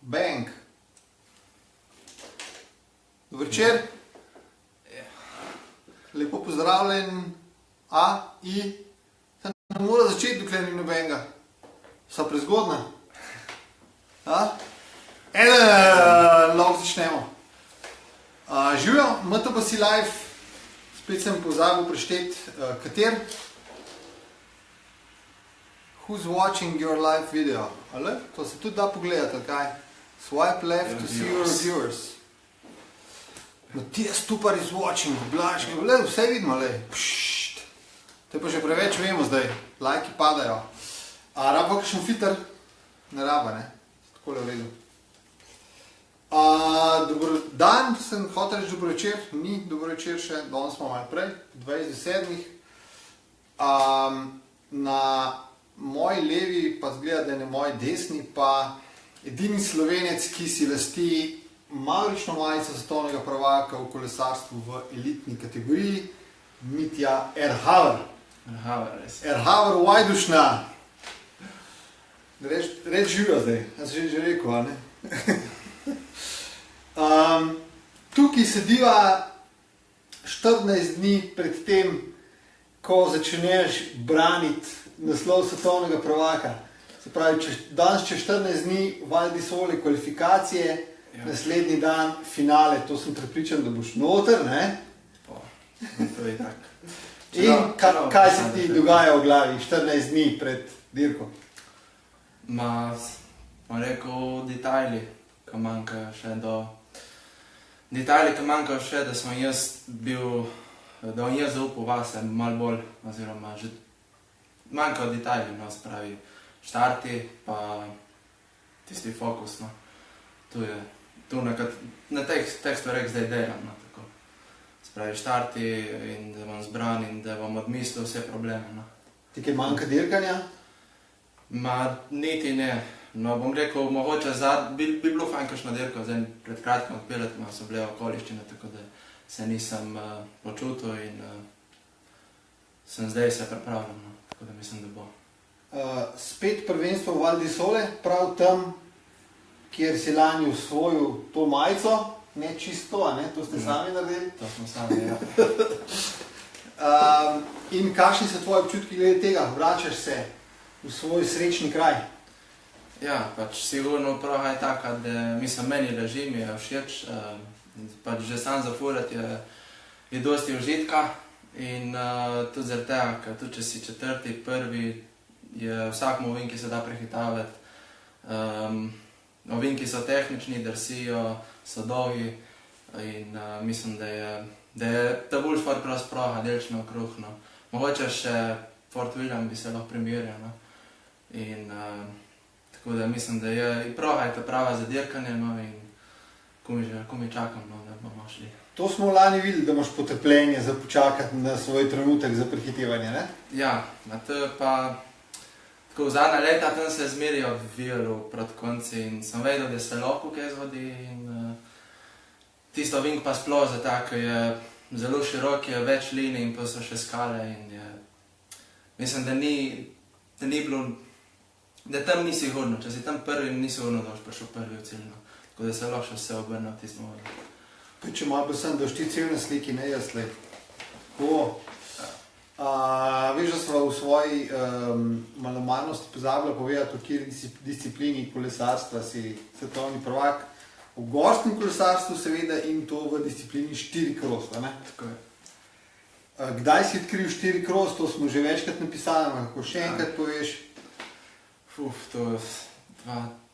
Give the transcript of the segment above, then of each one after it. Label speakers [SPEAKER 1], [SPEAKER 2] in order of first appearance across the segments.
[SPEAKER 1] Bang. Dober večer. Lepo pozdravljen. A, I. Ne mora začeti, dokler ni nobenega. Sva prezgodna. Lahko začnemo. Živijo, MTBC Live. Spet sem pozabil prešteti, kater. Who's watching your live video? Ali? To se tudi da pogledati, ali kaj? Swipe left to see your viewers. Matijas Tupar is watching, Blaž, vse vidimo, pšt. To je pa že preveč vemo zdaj, lajki padajo. Raba kakšen filter? Ne raba, ne? Takole v redu. Dobro dan, sem hotel reči dobro večer, ni dobro večer še, danes smo malo prej, 27. Na moji levi, pa zgleda, da je na moji desni, pa edini Slovenec, ki si lasti mavrično majico svetovnega prvaka v kolesarstvu v elitni kategoriji, Mitja Erhaver. Erhaver, Vajdušna. Reč živijo zdaj, jaz sem že rekel, a ne? Tukaj sediva 14 dni pred tem, ko začneš braniti naslov svetovnega prvaka. Se pravi, danes čez 14 dni Val di Sole kvalifikacije, naslednji dan finale. To sem prepričan, da boš noter, ne?
[SPEAKER 2] To je tak.
[SPEAKER 1] In kaj se ti dogaja v glavi 14 dni pred dirko?
[SPEAKER 2] Bom rekel, detajli, ki manjkajo še, da sem jaz bil, da bom jaz zaupal vase malo bolj, oziroma že manjkajo detajli, no, se pravi, štarti, pa tisti fokus, no. Na teh stvareh zdaj delam, no, tako. Se pravi, štarti in da bom zbran in da bom odmislil vse probleme, no.
[SPEAKER 1] Ti kaj manjka dirkanja?
[SPEAKER 2] Niti ne. No, bom rekel, mogoče bi bilo fajn kakšno dirko, zdaj pred kratkim odpeljati, so bile okoliščine, tako da se nisem počutil in sem zdaj se pripravljal, no, tako da mislim, da bo.
[SPEAKER 1] Spet prvenstvo v Val di Sole, prav tam, kjer si lani osvojil to majico, ne čisto, a ne, to ste sami naredili?
[SPEAKER 2] To smo sami, ja.
[SPEAKER 1] In kakšni so tvoji občutki glede tega? Vračaš se v svoj srečni kraj?
[SPEAKER 2] Ja, pač sigurno prav je taka, da mislim, meni leži, mi je všeč, pač že sam zafurati je dosti užitka in tudi zaradi tega, ker tudi če si četrti, prvi, je vsak ovinki se da prehitavati, ovinki so tehnični, drsijo, so dolgi in mislim, da je ta boljš Ford Cross proga delčno okrog, no. Mogoče še Fort William bi se lahko primerjal, no, in tako da mislim, da je proga je ta prava za dirkanje, no, in ko mi čakam, no, da bomo šli.
[SPEAKER 1] To smo lani videli, da imaš potrpljenje za počakati na svoj trenutek za prehitevanje, ne?
[SPEAKER 2] Ja, to je pa tako v zadnja leta tam se je zmeri odvijalo proti konci in sem vedel, da se lahko kaj zgodi in tisto ovink pa sploh zato, je zelo širok, je več linij in pa so še skale in je, mislim, da ni bilo, da tam ni sigurno, če si tam prvi, ni sigurno, da boš prišel prvi v cilj, no. Tako da se lahko še vse obrne v tistem ovinku.
[SPEAKER 1] Če malo pa sem, da boš ti cel na sliki, ne jaz slej. Veš, da sva v svoji malomarnosti pozabila povedati, v kjer disciplini kolesarstva si svetovni prvak, v gorskem kolesarstvu seveda in to v disciplini 4 cross, ne?
[SPEAKER 2] Tako je.
[SPEAKER 1] Kdaj si odkril 4 cross, to smo že večkrat napisali, lahko še enkrat poveš?
[SPEAKER 2] To je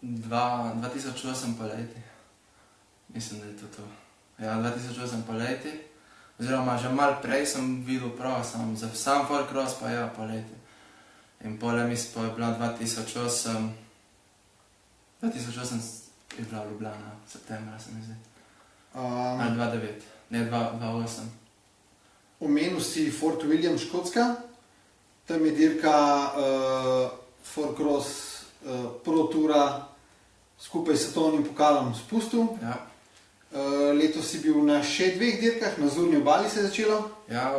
[SPEAKER 2] 2008 pa leti. Mislim, da je to. Ja, 2008 pa leti. Oziroma, že malo prej sem videl prav, sam Ford Cross pa ja, pa leti. In pole mislim, pa je bila 2008 je bila Ljubljana, septembra se mi zdi. Ali 2009, ne 2008.
[SPEAKER 1] Omenil si Fort William Škotska, tam je dirka Ford Cross Pro Tura skupaj s svetovnim pokalom spustil.
[SPEAKER 2] Ja.
[SPEAKER 1] Letos si bil na še 2 dirkah, na Zurni obali se je začelo.
[SPEAKER 2] Ja,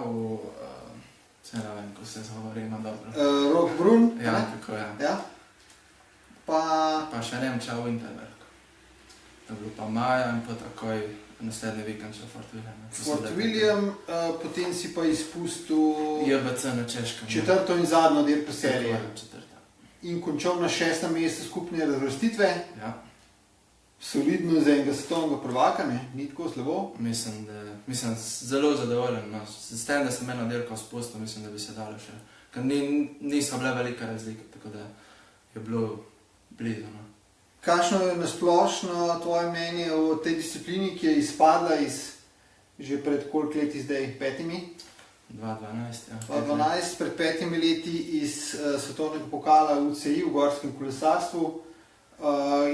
[SPEAKER 2] ne vem, ko se zgovori, ima dobro.
[SPEAKER 1] Rockbrunn.
[SPEAKER 2] Ja, tako ja.
[SPEAKER 1] Ja. Pa
[SPEAKER 2] še Nemčija v Winterberg. to je bilo pa maja in pa takoj naslednji vikend še Fort William.
[SPEAKER 1] Fort William, potem si pa izpustil
[SPEAKER 2] JBC na Češkem.
[SPEAKER 1] četrto in zadnjo dirko
[SPEAKER 2] Tako
[SPEAKER 1] serije.
[SPEAKER 2] je, četrta.
[SPEAKER 1] In končal na 6. mestu skupne razvrstitve.
[SPEAKER 2] Ja.
[SPEAKER 1] Solidno za enega svetovnega prvaka, ne? Ni tako slabo.
[SPEAKER 2] Mislim, zelo zadovoljen. No. S tem, da sem eno dirko spustil, mislim, da bi se dalo še. Ker niso bile velike razlike, tako da je bilo blizu. No.
[SPEAKER 1] Kakšno je nasplošno tvoje mnenje o tej disciplini, ki je izpadla iz že pred koliko leti zdaj? 5?
[SPEAKER 2] 2012, ja.
[SPEAKER 1] 2012, pred 5 leti iz svetovnega pokala UCI v gorskem kolesarstvu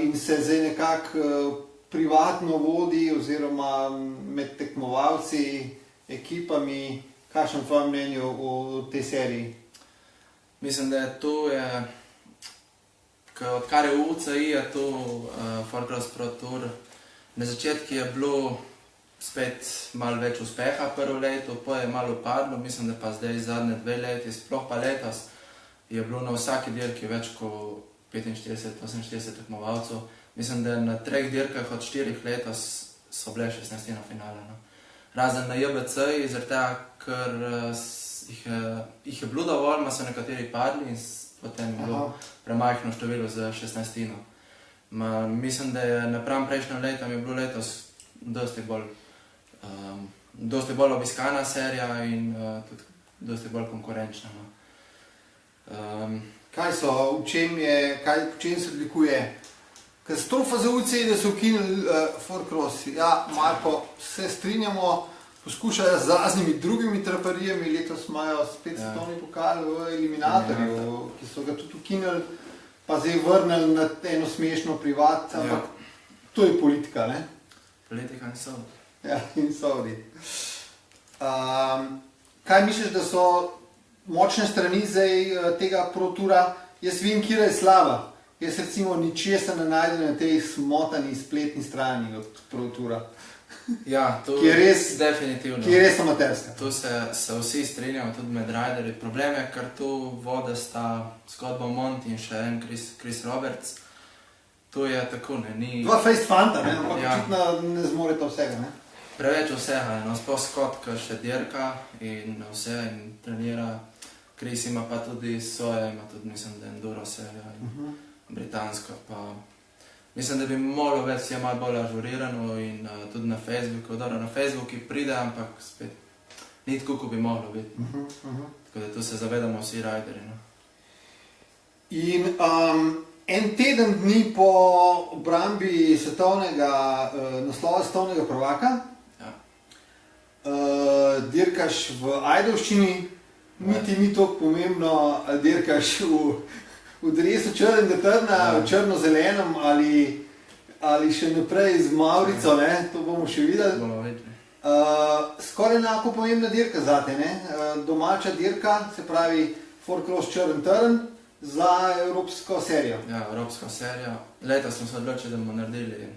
[SPEAKER 1] in se zdaj nekako privatno vodi oziroma med tekmovalci, ekipami. Kakšno je tvoje mnenje o tej seriji?
[SPEAKER 2] Mislim, da je to, odkar je v UCI, je to Fort Cross Pro Tour. Na začetku je bilo spet malo več uspeha prvo leto, pa je malo upadlo, mislim, da pa zdaj zadnje 2 leti, sploh pa letos, je bilo na vsaki dirki več kot 45-48 tekmovalcev. Mislim, da na 3 dirkah od 4 letos so bile 16 na finale. No. Razen na JBC, zaradi tega, ker jih je bilo dovolj, ma so nekateri padli in potem je bilo premajhno število za 16. Mislim, da je napram prejšnjim letom je bilo letos dosti bolj obiskana serija in tudi dosti bolj konkurenčna. No.
[SPEAKER 1] Kaj so, v čem se odlikuje? Katastrofa za UCI, da so ukinili Fort Cross. Ja, Marko, se strinjamo, poskušajo z raznimi drugimi traparijami, letos imajo spet svetovni pokal v eliminatorju, ki so ga tudi ukinili, pa zdaj vrnili na eno smešno privat, ampak to je politika, ne?
[SPEAKER 2] Politika in Saudi.
[SPEAKER 1] Ja, in Saudi. Kaj misliš, da so močne strani zdaj tega Pro Toura? Jaz vem, kjer je slaba. Jaz recimo ničesar ne najdem na tej smotani spletni strani od Pro Toura.
[SPEAKER 2] Ja, to
[SPEAKER 1] je res,
[SPEAKER 2] definitivno.
[SPEAKER 1] Ki je res amaterska.
[SPEAKER 2] Tu se vsi strinjamo, tudi med riderji. Problem je, ker tu vode sta Scott Beaumont in še en Chris Roberts. Tu je tako, ne, ni...
[SPEAKER 1] Dva face fanta, ne, ampak očitno ne zmoreta vsega, ne?
[SPEAKER 2] Preveč vsega, no, sploh Scott, ki še dirka in vse in trenira. Chris ima pa tudi svoje, ima tudi, mislim, da enduro serija in britansko, pa... Mislim, da bi moralo več je malo bolj ažurirano in tudi na Facebooku. Dobro, na Facebooku pride, ampak spet ni tako, ko bi moglo biti. Tako da tu se zavedamo vsi riderji. No.
[SPEAKER 1] In en teden dni po obrambi naslova svetovnega prvaka dirkaš v Ajdovščini, niti ni toliko pomembno, ali dirkaš v dresu črnega trna, v črno-zelenem ali še naprej z Maurico, ne? To bomo še videli. Skoraj enako pomembna dirka zate, ne? Domača dirka, se pravi Fort Cross črn trn za evropsko serijo.
[SPEAKER 2] Ja, evropsko serijo. Letos smo se odločili, da bomo naredili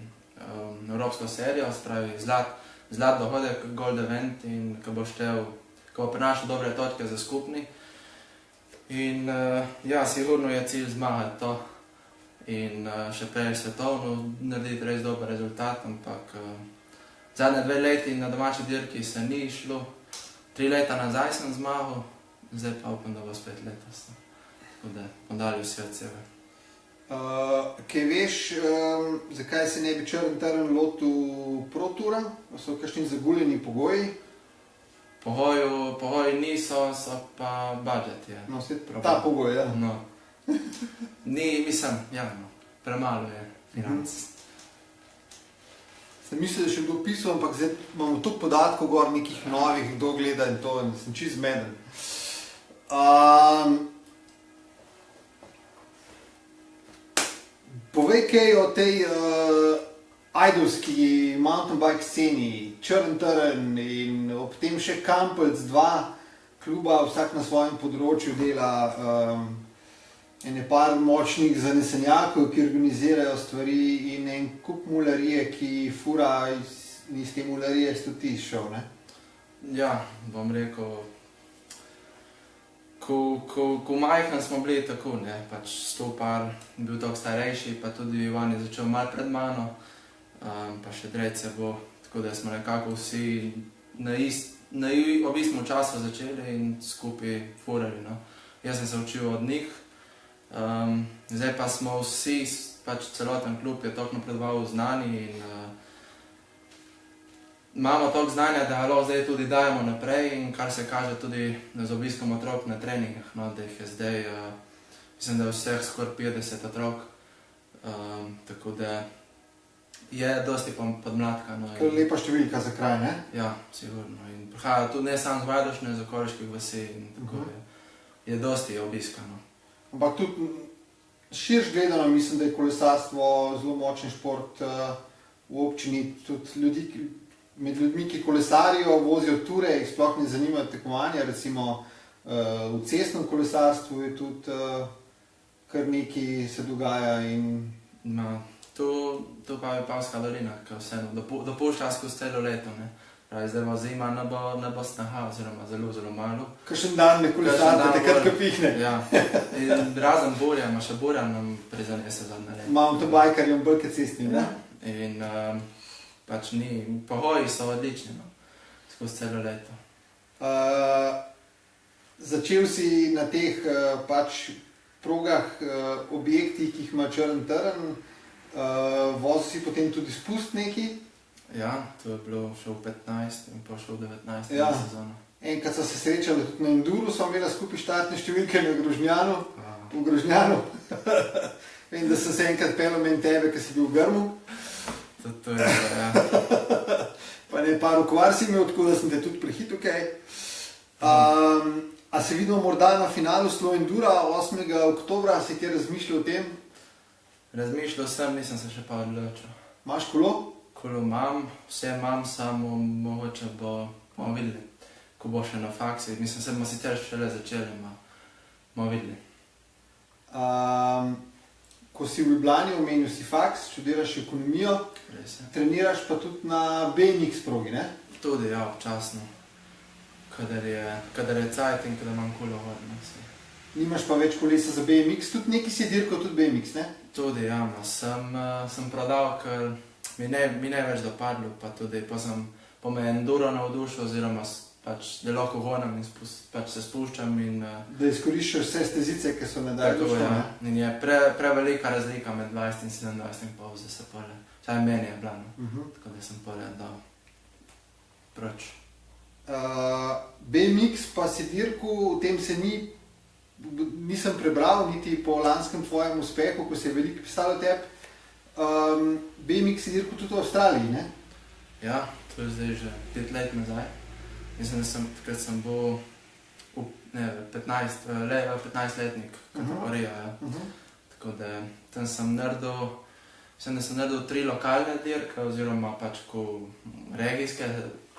[SPEAKER 2] evropsko serijo, se pravi zlat dohodek, gold event in ko bo prinašal dobre točke za skupni. In ja, sigurno je cilj zmagati to in še prej svetovno narediti res dober rezultat, ampak zadnje 2 leti na domači dirki se ni šlo. 3 leta nazaj sem zmagal, zdaj pa upam, da bo spet letos. Tako da bom dali vse od sebe.
[SPEAKER 1] Kaj veš, zakaj se ne bi črn trn lotil Pro Toura? So kakšni zaguljeni pogoji?
[SPEAKER 2] Pogoji niso, so pa budžet, ja.
[SPEAKER 1] No, ta pogoj, ja.
[SPEAKER 2] No. Ni, mislim, ja, no. Premalo je financ.
[SPEAKER 1] Sem mislil, da še kdo pisal, ampak zdaj imamo toliko podatkov gor, nekih novih, kdo gleda in to, in sem čist zmeden. Povej kaj o tej ajdovski mountain bike sceni, črn trn in ob tem še Kampelc, 2 kluba, vsak na svojem področju dela ene par močnih zanesenjakov, ki organizirajo stvari in en kup mularije, ki fura iz te mularije tudi ti šel, ne?
[SPEAKER 2] Ja, bom rekel, ko majhnem smo bili tako, ne, pač 100 par, bil tako starejši, pa tudi Ivan je začel malo pred mano. pa še Drejce bo, tako da smo nekako vsi ob istem času začeli in skupaj furali. No. Jaz sem se učil od njih, zdaj pa smo vsi, pač celoten klub je toliko napredoval v znanji in imamo toliko znanja, da lahko zdaj tudi dajemo naprej in kar se kaže tudi z obiskom otrok na treningah, no, da jih je zdaj, mislim, da je vseh skoraj 50 otrok, tako da je dosti podmladka. No,
[SPEAKER 1] To je lepa številka za kraj, ne?
[SPEAKER 2] Ja, sigurno. In prihajajo tudi ne samo z Vajdošne, z okoliških vasi in tako je dosti obiska. No.
[SPEAKER 1] Ampak tudi širš gledano, mislim, da je kolesarstvo zelo močen šport v občini. Tudi med ljudmi, ki kolesarijo, vozijo ture, jih sploh ne zanimajo tekmovanja. Recimo v cestnem kolesarstvu je tudi kar nekaj se dogaja.
[SPEAKER 2] No, tu pa je Pavska dolina, ki vseeno dopušča skozi celo leto. Ne. Pravi, zdaj bo zima, ne bo snaha, oziroma zelo, zelo malo.
[SPEAKER 1] Kakšen dan ne kolesarite, takrat ko pihne.
[SPEAKER 2] Ja, in razen burja, ima še burja nam prizanese zadnje leto.
[SPEAKER 1] Mountainbikerjem bolj kot cestnim, ne?
[SPEAKER 2] In pač pogoji so odlični, no, skozi celo leto.
[SPEAKER 1] Začel si na teh pač progah, objektih, ki jih ima črn trn, vozil si potem tudi spust neki.
[SPEAKER 2] Ja, to je bilo še v 15 in pa še v 19 sezono.
[SPEAKER 1] Enkrat so se srečali tudi na Enduru, so imeli skupaj štartne številke na Grožnjanu, v Grožnjanu. Vem, da sem se enkrat pelil meni tebe, ki si bil v Grmu.
[SPEAKER 2] To je, ja.
[SPEAKER 1] Pa ne, par okvar si imel, tako da sem te tudi prehitil kaj. A se vidimo morda na finalu Slow Endura 8. oktobra, si ti razmišljal o tem?
[SPEAKER 2] Razmišljal sem, nisem se še pa odločil.
[SPEAKER 1] Imaš kolo?
[SPEAKER 2] Kolo imam, vse imam, samo mogoče bomo videli, ko bo še na faksi. Mislim, se bomo sicer šele začeli, bomo videli.
[SPEAKER 1] Ko si v Ljubljani, omenil si faks, študiraš ekonomijo, treniraš pa tudi na BMX progi, ne?
[SPEAKER 2] Tudi, ja, občasno. Kadar je cajt in kadar imam kolo gor.
[SPEAKER 1] Nimaš pa več kolesa za BMX, tudi neki si dirkal tudi BMX, ne?
[SPEAKER 2] Tudi, ja, sem prodal, ker mi ne več dopadlo, pa tudi po me enduro navdušil, oziroma pač da lahko gonem in pač se spuščam.
[SPEAKER 1] Da izkoriščaš vse stezice, ki so nedaj došlo, ne?
[SPEAKER 2] In je prevelika razlika med 20 in 27 pauze se pole. Vsaj meni je bila, no. Tako da sem pole dal proč.
[SPEAKER 1] BMX pa si dirkal, o tem se nisem prebral, niti po lanskem tvojem uspehu, ko se je veliko pisalo o tebi. BMX si dirkal tudi v Avstraliji, ne?
[SPEAKER 2] Ja, to je zdaj že 5 let nazaj. Mislim, da takrat sem bil 15-letnik kategorija. Tako da tam sem naredil, mislim, da sem naredil 3 lokalne dirke, oziroma pač regijske,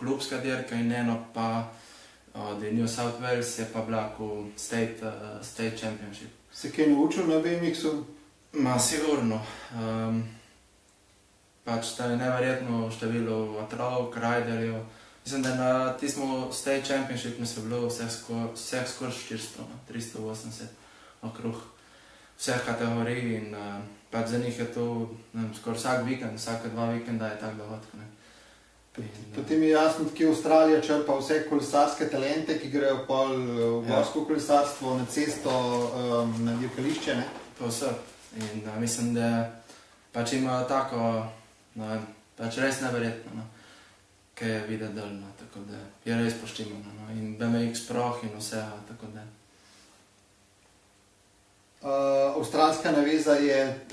[SPEAKER 2] klubska dirka in eno pa od New South Wales je pa bila State Championship.
[SPEAKER 1] Se kaj naučil na BMX-u?
[SPEAKER 2] Sigurno. Pač to je neverjetno število otrok, riderjev. Mislim, da na tistem State Championship nas je bilo vseh skoraj 400, 380 okrog vseh kategorij in pač za njih je to skoraj vsak vikend, vsake 2 vikenda je tak dogodek.
[SPEAKER 1] Potem je jasno, da Avstralija črpa vse kolesarske talente, ki grejo pol v gorsko kolesarstvo, na cesto, na dirkališče, ne?
[SPEAKER 2] Pa vse. In mislim, da pač imajo tako, pač res neverjetno, kaj je videti delno, tako da je res poštimano. In BMX proh in vse, tako da.
[SPEAKER 1] Avstralska naveza je,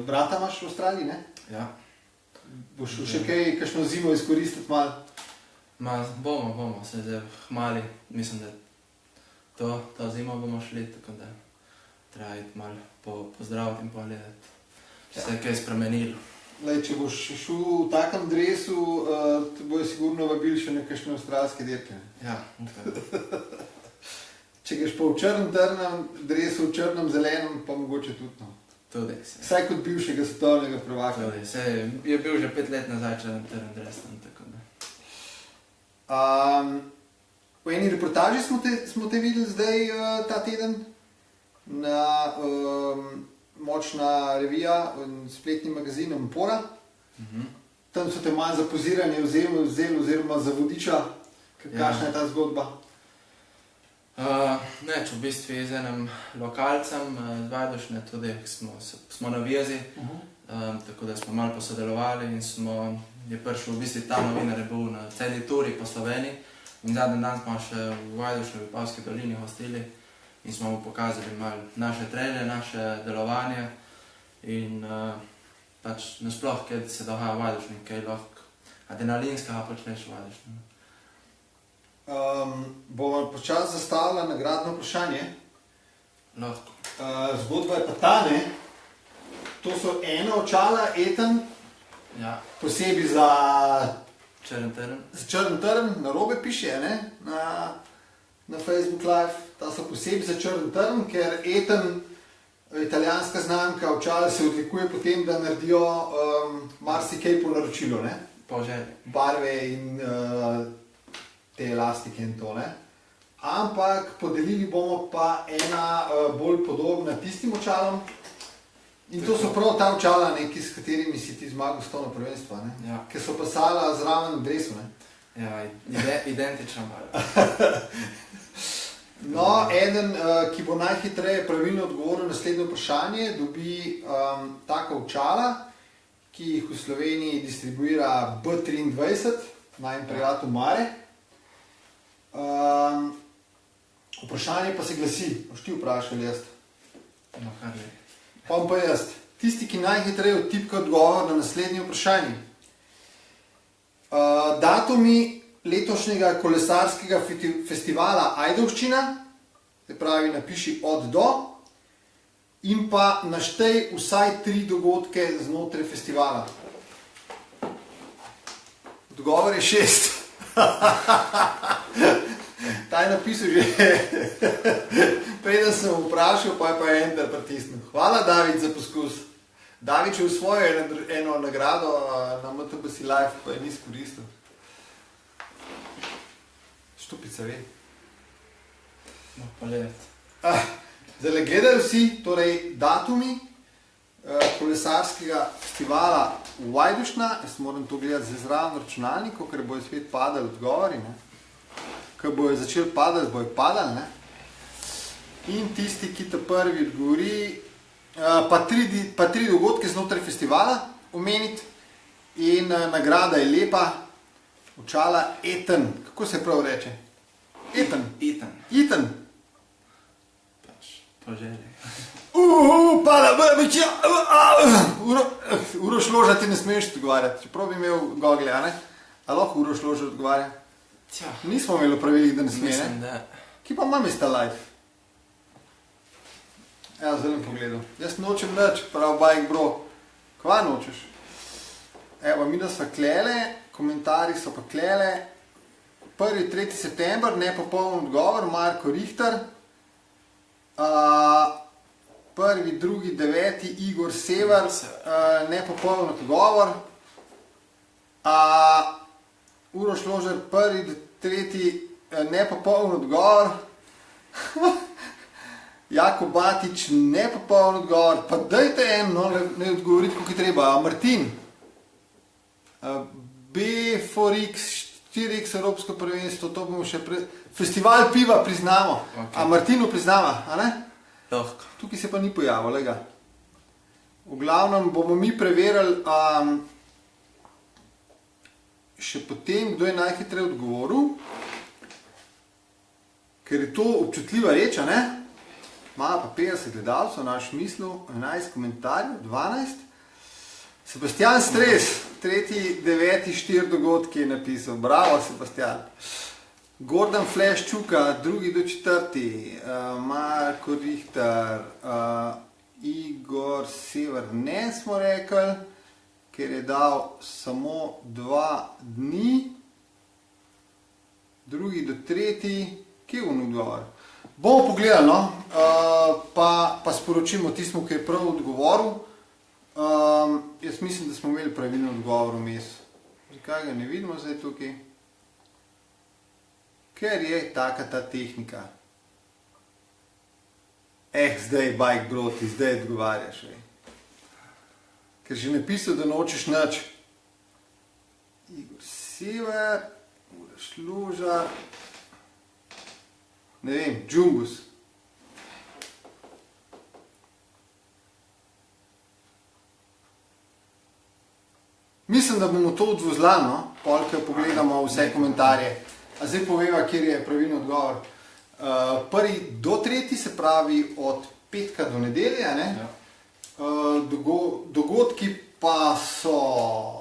[SPEAKER 1] brata imaš v Avstraliji, ne?
[SPEAKER 2] Ja.
[SPEAKER 1] Boš še kaj, kakšno zimo izkoristiti malo?
[SPEAKER 2] Bomo se zdaj hmali, mislim, da to zimo bomo šli, tako da treba iti malo pozdraviti in pogledati, če se je kaj spremenilo.
[SPEAKER 1] Če boš šel v takem dresu, te bojo sigurno vabili še na kakšne avstralske dirke.
[SPEAKER 2] Ja,
[SPEAKER 1] Če greš pa v črnem dresu, v črnem zelenem, pa mogoče tudi.
[SPEAKER 2] Tudi.
[SPEAKER 1] Vsaj kot bivšega svetovnega prvaka.
[SPEAKER 2] Tudi, je bil že 5 let nazaj črnem dresu, tako da.
[SPEAKER 1] V eni reportaži smo te videli zdaj ta teden na močna revija, spletni magazin Empora. tam so te malo za poziranje vzeli oziroma za vodiča. Kakšna je ta zgodba?
[SPEAKER 2] Neč, v bistvu z enim lokalcem z Vajdošne, tudi smo na vezi, tako da smo malo posodelovali in je prišel v bistvu ta novinar, je bil na celi turi po Sloveniji in zadnji dan smo še v Vajdošni, v Vipavski dolini hostili in smo mu pokazali malo naše traile, naše delovanje in pač nasploh, kaj se dogaja v Vajdošni, kaj lahko adrenalinskega počneš v Vajdošni.
[SPEAKER 1] Bomo počasi zastavili nagradno vprašanje.
[SPEAKER 2] Lahko.
[SPEAKER 1] Zgodba je pa ta, ne? To so ena očala, eten,
[SPEAKER 2] Ja.
[SPEAKER 1] posebej za
[SPEAKER 2] Črn trn.
[SPEAKER 1] črn trn, na robe piše, ne? Na Facebook Live. Ta so posebej za črn trn, ker eten, italijanska znamka očala se odlikuje po tem, da naredijo marsikaj po naročilu, ne?
[SPEAKER 2] Po želji.
[SPEAKER 1] Barve in te elastike in to, ne. Ampak podelili bomo pa ena bolj podobna tistim očalom. In to so prav ta očala, ne, s katerimi si ti zmagal svetovno prvenstvo, ne.
[SPEAKER 2] Ja.
[SPEAKER 1] Ki so pasala zraven dresu, ne.
[SPEAKER 2] Ja, identično malo.
[SPEAKER 1] No, eden, ki bo najhitreje pravilno odgovoril na naslednje vprašanje, dobi taka očala, ki jih v Sloveniji distribuira B23, na Imperiatu Mare. Vprašanje pa se glasi, boš ti vprašal jaz.
[SPEAKER 2] No, kar je.
[SPEAKER 1] Pa jaz. Tisti, ki najhitreje odtipka odgovor na naslednje vprašanje. Datumi letošnjega kolesarskega festivala Ajdovščina, se pravi napiši od do, in pa naštej vsaj 3 dogodke znotraj festivala. Odgovor je 6. Ta je napisal že, preden sem vprašal, pa je pa enter pritisnil. Hvala, David, za poskus. David je usvojil eno nagrado na MTBC Live, pa je ni izkoristil. Štupica ve.
[SPEAKER 2] No, pa let.
[SPEAKER 1] Zdaj gledajo vsi, torej datumi kolesarskega festivala v Vajdošna. Jaz moram to gledati z zraven računalniku, ker bojo spet padali odgovori, ne. Ko bojo začeli padati, bojo padali, ne. In tisti, ki ta prvi odgovori, pa 3 dogodke znotraj festivala omeniti. In nagrada je lepa, očala eten. Kako se prav reče? Eten. Eten.
[SPEAKER 2] Pač, po želji.
[SPEAKER 1] Pada, Uroš Loža ti ne smeš odgovarjati, čeprav bi imel Google, a ne? A lahko Uroš Loža odgovarja?
[SPEAKER 2] Tja.
[SPEAKER 1] Nismo imeli pravilih, da ne sme,
[SPEAKER 2] Mislim,
[SPEAKER 1] ne?
[SPEAKER 2] da.
[SPEAKER 1] Ki pa imam ista live? Ja, zdaj bom pogledal. Jaz nočem nič, prav bike bro. Kva nočeš? Evo, mi da sva klele, komentarji so pa klele. 1. 3. september, nepopoln odgovor, Marko Richter. 1. 2. 9. Igor Sever, nepopoln odgovor. Uroš Ložer, 1. 3. nepopoln odgovor. Jako Batič, nepopoln odgovor. Pa dajte en, no, ne odgovoriti, koliko je treba. Martin, B4X, 4X Evropsko prvenstvo, to bomo še Festival piva priznamo.
[SPEAKER 2] Okay.
[SPEAKER 1] A Martinu priznava, a ne?
[SPEAKER 2] Lahko.
[SPEAKER 1] Tukaj se pa ni pojavil, lega. V glavnem bomo mi preverili še potem, kdo je najhitreje odgovoril, ker je to občutljiva reč, a ne? Ima pa 50 gledalcev, naš mislil, 11 komentarjev, 12. Sebastian Stres, 3. 9. 4 dogodki je napisal. Bravo, Sebastian. Gordon Flash Čuka, 2. do 4. Marko Richter, Igor Sever, ne smo rekli, ker je dal samo 2 dni. 2. do 3. Kje je odgovor? Bomo pogledali, no, pa sporočimo tistmu, ki je prav odgovoril. Jaz mislim, da smo imeli pravilno odgovor vmes. Zakaj ga ne vidimo zdaj tukaj? Ker je taka ta tehnika. Zdaj, bike bro, ti zdaj odgovarjaš. Ker že napisal, da nočeš nič. Igor Sever, Uroš Ložar, ne vem, Džumbus. Mislim, da bomo to odvozlali, no? Polk pogledamo vse komentarje. A zdaj poveva, kjer je pravilni odgovor. Prvi do tretji, se pravi od petka do nedelje, ne?
[SPEAKER 2] Ja.
[SPEAKER 1] Dogodki pa so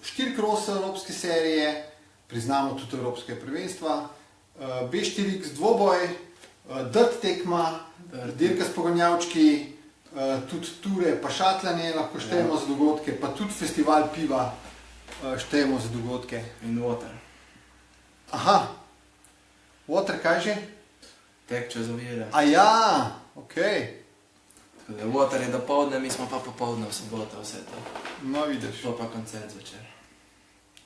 [SPEAKER 1] 4 krose evropske serije, priznamo tudi evropske prvenstva, B4X dvoboj, dirt tekma, dirka s pogonjavčki, tudi ture pa šatlanje lahko štejemo za dogodke, pa tudi festival piva štejemo za dogodke.
[SPEAKER 2] In water.
[SPEAKER 1] Aha, water kaj že?
[SPEAKER 2] Tek čez ovire.
[SPEAKER 1] A ja, okej.
[SPEAKER 2] Tako da water je dopoldne, mi smo pa popoldne v soboto vse to.
[SPEAKER 1] No, vidiš.
[SPEAKER 2] To pa koncert zvečer.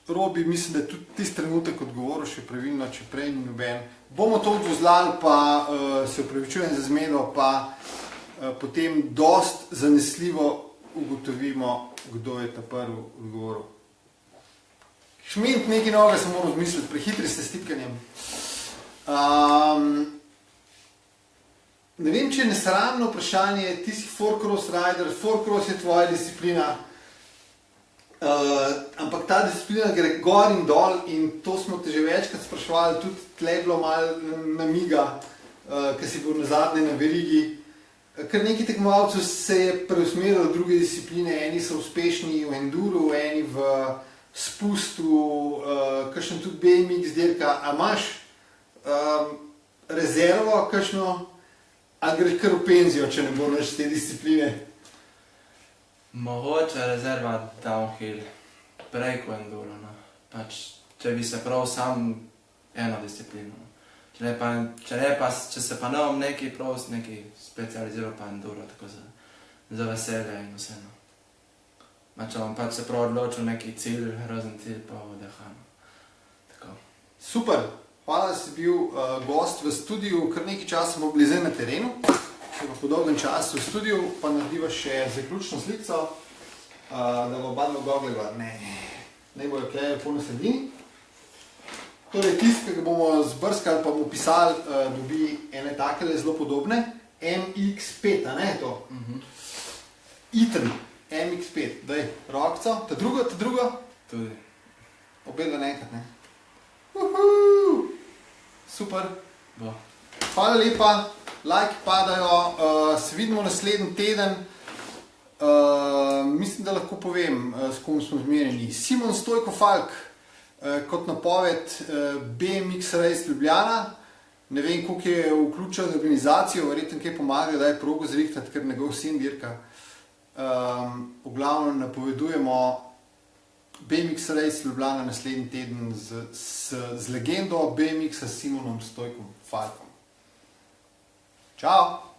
[SPEAKER 1] Robi, mislim, da je tudi tisti trenutek odgovoril še pravilno, če prej ni noben. Bomo to odvozlali, pa se upravičujem za zmedo, pa potem dost zanesljivo ugotovimo, kdo je ta prvi odgovoril. Šment nekaj novega sem moral zmisliti, prehitri ste s tipkanjem. Ne vem, če je nesramno vprašanje, ti si 4-cross rider, 4-cross je tvoja disciplina, ampak ta disciplina gre gor in dol in to smo te že večkrat spraševali, tudi tle je bilo malo namiga, ker si bil nazadnje na verigi. Kar nekaj tekmovalcev se je preusmerilo v druge discipline, eni so uspešni v enduru, eni v spustu, kakšen tudi BMX dirka. A imaš rezervo kakšno, ali greš kar v penzijo, če ne bo več te discipline?
[SPEAKER 2] Mogoče rezerva downhill, prej ko enduro, no. Pač, če bi se prav sam eno disciplino. Če se pa ne bom neki prav specializiral pa enduro, tako za veselje in vse, no. Če bom pač se prav odločil neki cilj, razen cilj pa vdehano. Tako.
[SPEAKER 1] Super, hvala, da si bil gost v studiu, kar nekaj časa smo bili zdaj na terenu, še pa po dolgem času v studiu, pa narediva še zaključno slico, da bo oba dva gogleva, ne bojo kleje po na sredini. Torej, tist, ki ga bomo zbrskali, pa bomo pisali, dobi ene takele zelo podobne, MX5, a ne je to? ITN, MX5, daj, rokco, ta drugo?
[SPEAKER 2] Tudi.
[SPEAKER 1] Obedva nekrat, ne? Super.
[SPEAKER 2] Bo.
[SPEAKER 1] Hvala lepa, lajki padajo, se vidimo naslednji teden. Mislim, da lahko povem, s kom smo zmerjeni. Simon Stojko Falk, kot napoved BMX Race Ljubljana. Ne vem, koliko je vključen v organizacijo, verjetno kaj pomagajo, da je progo zrihtati, ker njegov sin dirka. V glavnem napovedujemo BMX Race Ljubljana naslednji teden z legendo BMX-a Simonom Stojkom Falkom. Čau!